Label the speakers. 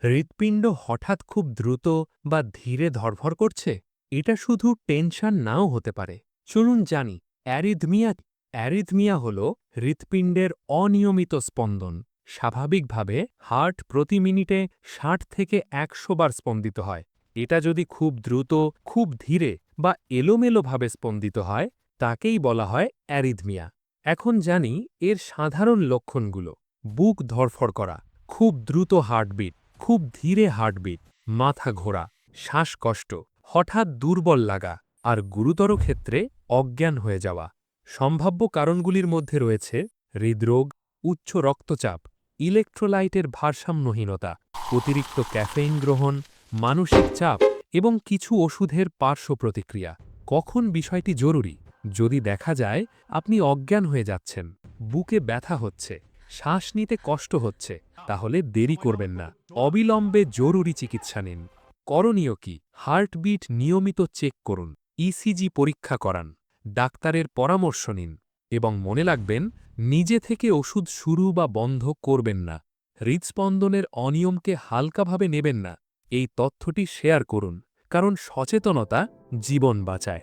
Speaker 1: হৃৎপিণ্ড হঠাৎ খুব দ্রুত বা ধীরে ধড়ফড় করছে, এটা শুধু টেনশন নাও হতে পারে। চলুন জানি অ্যারিথমিয়া কি? অ্যারিথমিয়া হল হৃৎপিণ্ডের অনিয়মিত স্পন্দন। স্বাভাবিকভাবে হার্ট প্রতি মিনিটে ৬০ থেকে ১০০ বার স্পন্দিত হয়। এটা যদি খুব দ্রুত, খুব ধীরে বা এলোমেলোভাবে স্পন্দিত হয়, তাকেই বলা হয় অ্যারিথমিয়া। এখন জানি এর সাধারণ লক্ষণগুলো। বুক ধড়ফড় করা, খুব দ্রুত হার্টবিট, খুব ধীরে হার্টবিট, মাথা ঘোরা, শ্বাসকষ্ট, হঠাৎ দুর্বল লাগা আর গুরুতর ক্ষেত্রে অজ্ঞান হয়ে যাওয়া। সম্ভাব্য কারণগুলির মধ্যে রয়েছে হৃদরোগ, উচ্চ রক্তচাপ, ইলেকট্রোলাইটের ভারসাম্যহীনতা, অতিরিক্ত ক্যাফেইন গ্রহণ, মানসিক চাপ এবং কিছু ওষুধের পার্শ্ব প্রতিক্রিয়া। কখন বিষয়টি জরুরি? যদি দেখা যায় আপনি অজ্ঞান হয়ে যাচ্ছেন, বুকে ব্যথা হচ্ছে, শ্বাস নিতে কষ্ট হচ্ছে, তাহলে দেরি করবেন না। অবিলম্বে জরুরি চিকিৎসা নিন। করণীয় কি? হার্টবিট নিয়মিত চেক করুন, ইসিজি পরীক্ষা করান, ডাক্তারের পরামর্শ নিন এবং মনে রাখবেন, নিজে থেকে ওষুধ শুরু বা বন্ধ করবেন না। হৃদস্পন্দনের অনিয়মকে হালকাভাবে নেবেন না। এই তথ্যটি শেয়ার করুন, কারণ সচেতনতা জীবন বাঁচায়।